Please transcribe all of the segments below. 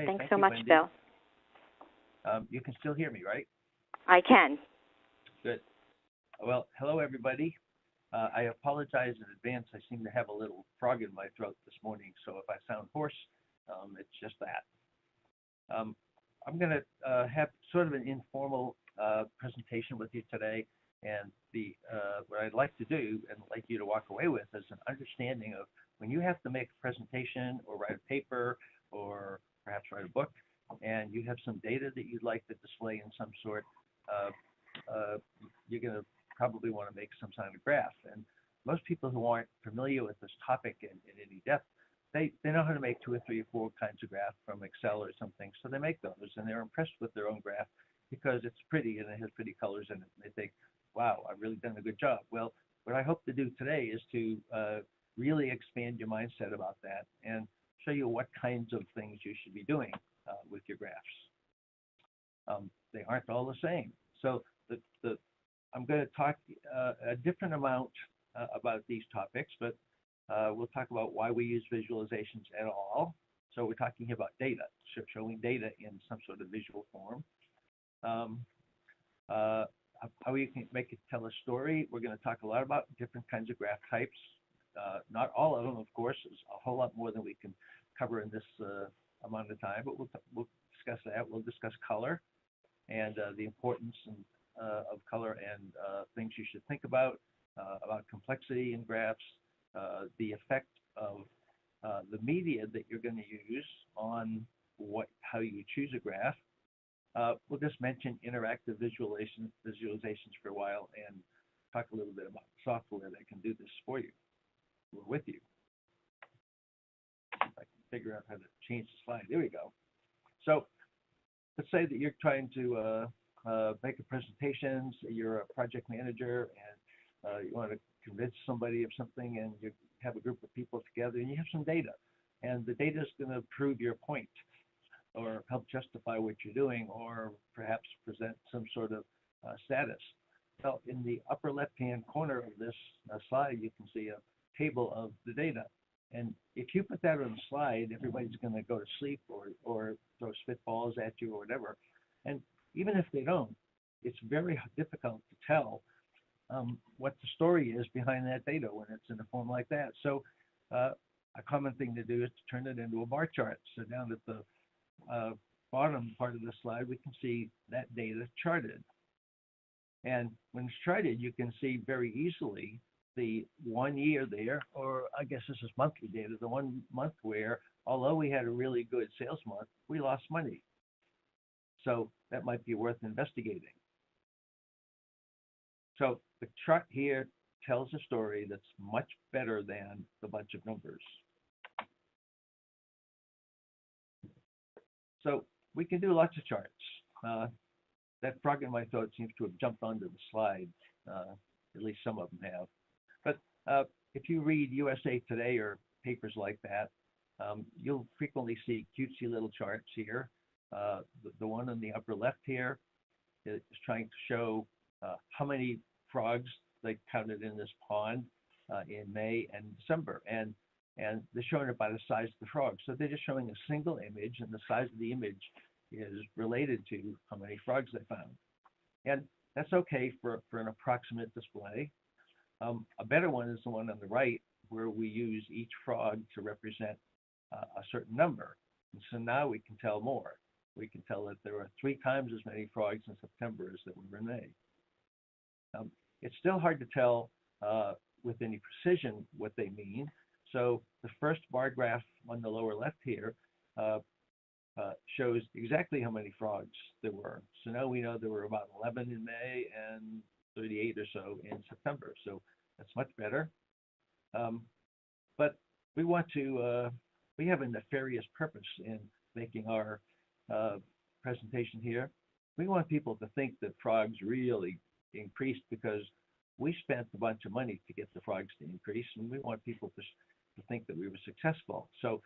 Okay, Thanks thank so you, much, Wendy. Bill. You can still hear me, right? I can. Good. Well, hello, everybody. I apologize in advance. I seem to have a little frog in my throat this morning, so if I sound hoarse, it's just that. I'm going to have sort of an informal presentation with you today, and what I'd like to do and like you to walk away with is an understanding of when you have to make a presentation or write a paper or perhaps write a book, and you have some data that you'd like to display in some sort, you're going to probably want to make some kind of graph. And most people who aren't familiar with this topic in any depth, they know how to make 2 or 3 or 4 kinds of graph from Excel or something, so they make those, and they're impressed with their own graph because it's pretty and it has pretty colors in it. And they think, wow, I've really done a good job. Well, what I hope to do today is to really expand your mindset about that and show you what kinds of things you should be doing with your graphs. They aren't all the same. So I'm going to talk a different amount about these topics, but we'll talk about why we use visualizations at all. So we're talking about data, showing data in some sort of visual form. How you can make it tell a story. We're going to talk a lot about different kinds of graph types. Not all of them, of course. There's a whole lot more than we can cover in this amount of time, but we'll discuss that. We'll discuss color and the importance of color and things you should think about complexity in graphs, the effect of the media that you're going to use on how you choose a graph. We'll just mention interactive visualizations for a while and talk a little bit about software that can do this for you or with you. If I can figure out how to change the slide. There we go. So let's say that you're trying to make a presentation, you're a project manager, and you want to convince somebody of something, and you have a group of people together, and you have some data. And the data is going to prove your point or help justify what you're doing, or perhaps present some sort of status. Well, in the upper left-hand corner of this slide, you can see a table of the data. And if you put that on the slide, everybody's going to go to sleep or throw spitballs at you or whatever. And even if they don't, it's very difficult to tell what the story is behind that data when it's in a form like that. So a common thing to do is to turn it into a bar chart. So down at the bottom part of the slide, we can see that data charted. And when it's charted, you can see very easily the 1 year there, or I guess this is monthly data, the 1 month where, although we had a really good sales month, we lost money. So that might be worth investigating. So the chart here tells a story that's much better than the bunch of numbers. So we can do lots of charts. That frog in my throat seems to have jumped onto the slide. At least some of them have. But if you read USA Today or papers like that, you'll frequently see cutesy little charts here. The one on the upper left here is trying to show how many frogs they counted in this pond in May and December. And they're showing it by the size of the frogs. So they're just showing a single image, and the size of the image is related to how many frogs they found. And that's okay for an approximate display. A better one is the one on the right, where we use each frog to represent a certain number. And so now we can tell more. We can tell that there are 3 times as many frogs in September as there were in May. It's still hard to tell with any precision what they mean. So the first bar graph on the lower left here shows exactly how many frogs there were. So now we know there were about 11 in May and 38 or so in September. So that's much better. But we want to, we have a nefarious purpose in making our presentation here. We want people to think that frogs really increased because we spent a bunch of money to get the frogs to increase, and we want people to think that we were successful. So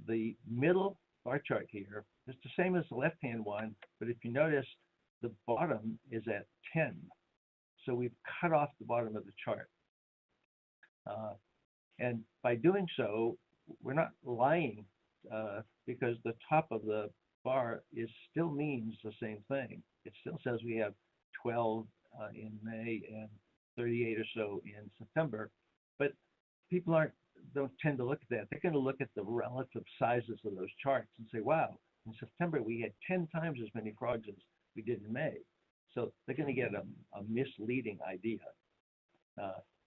the middle bar chart here is the same as the left-hand one, but if you notice, the bottom is at 10. So we've cut off the bottom of the chart. And by doing so, we're not lying because the top of the bar is still means the same thing. It still says we have 12 in May and 38 or so in September, but people don't tend to look at that. They're going to look at the relative sizes of those charts and say, wow, in September we had 10 times as many frogs as we did in May. So they're going to get a misleading idea.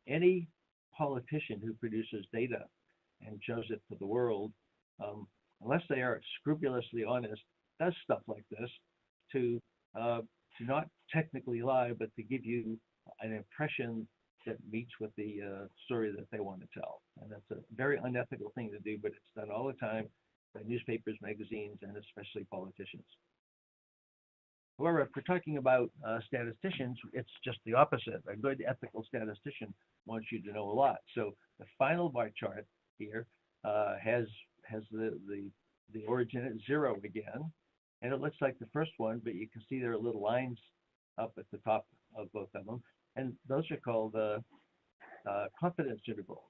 Any politician who produces data and shows it to the world, unless they are scrupulously honest, does stuff like this to not technically lie, but to give you an impression that meets with the story that they want to tell. And that's a very unethical thing to do, but it's done all the time by newspapers, magazines, and especially politicians. However, if we're talking about statisticians, it's just the opposite. A good ethical statistician wants you to know a lot. So the final bar chart here has the origin at 0 again, and it looks like the first one, but you can see there are little lines up at the top of both of them, and those are called confidence intervals.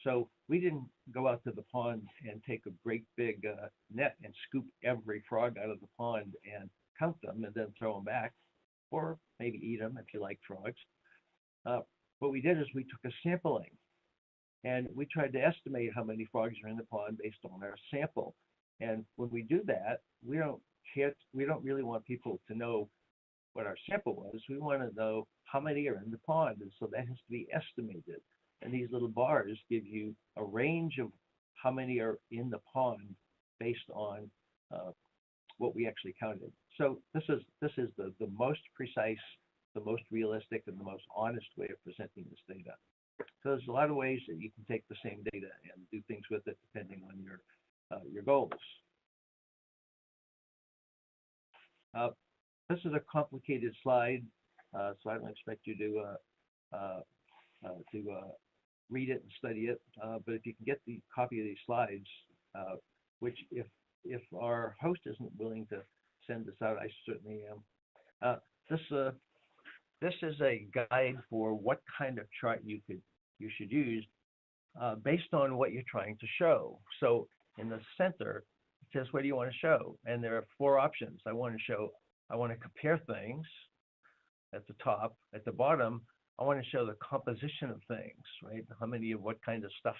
So we didn't go out to the pond and take a great big net and scoop every frog out of the pond and count them and then throw them back, or maybe eat them if you like frogs. What we did is we took a sampling, and we tried to estimate how many frogs are in the pond based on our sample. And when we do that, we don't really want people to know what our sample was. We want to know how many are in the pond, and so that has to be estimated. And these little bars give you a range of how many are in the pond based on what we actually counted. So this is the most precise, the most realistic, and the most honest way of presenting this data. So there's a lot of ways that you can take the same data and do things with it depending on your goals. This is a complicated slide, so I don't expect you to read it and study it. But if you can get the copy of these slides, which if our host isn't willing to send this out, I certainly am. This is a guide for what kind of chart you should use based on what you're trying to show. So in the center, it says, what do you want to show? And there are 4 options. I want to compare things at the top. At the bottom, I want to show the composition of things, right? How many of what kind of stuff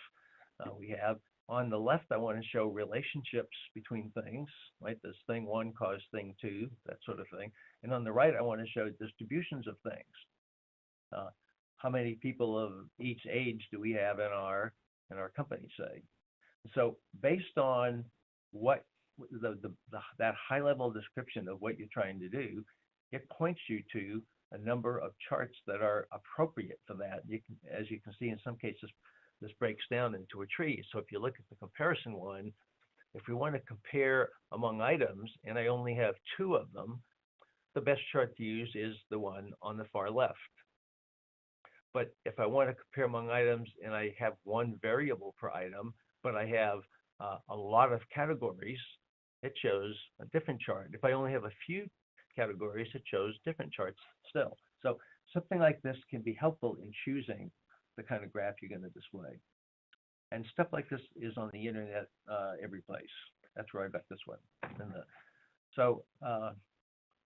we have. On the left, I want to show relationships between things, right? Does thing 1 cause thing 2, that sort of thing. And on the right, I want to show distributions of things. How many people of each age do we have in our company, say? So based on what that high-level description of what you're trying to do, it points you to a number of charts that are appropriate for that. As you can see, in some cases, this breaks down into a tree. So if you look at the comparison one, if we want to compare among items, and I only have 2 of them, the best chart to use is the one on the far left. But if I want to compare among items and I have 1 variable per item, but I have a lot of categories, it shows a different chart. If I only have a few categories, it shows different charts still. So something like this can be helpful in choosing the kind of graph you're going to display. And stuff like this is on the internet every place. That's where I got this one.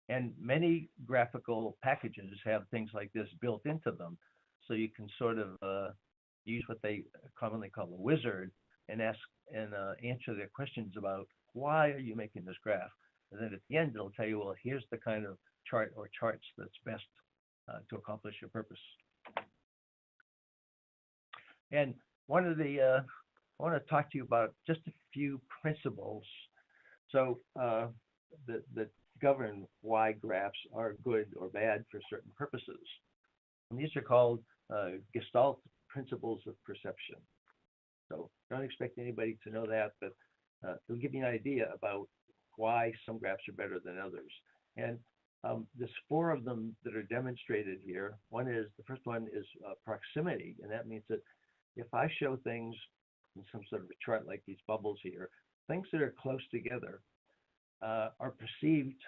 And many graphical packages have things like this built into them. So you can sort of use what they commonly call a wizard and ask and answer their questions about why are you making this graph? And then at the end, it'll tell you, well, here's the kind of chart or charts that's best to accomplish your purpose. And I want to talk to you about just a few principles so that govern why graphs are good or bad for certain purposes. And these are called Gestalt principles of perception. So don't expect anybody to know that, but it'll give you an idea about why some graphs are better than others. And there's 4 of them that are demonstrated here. The first one is proximity, and that means that if I show things in some sort of a chart like these bubbles here, things that are close together are perceived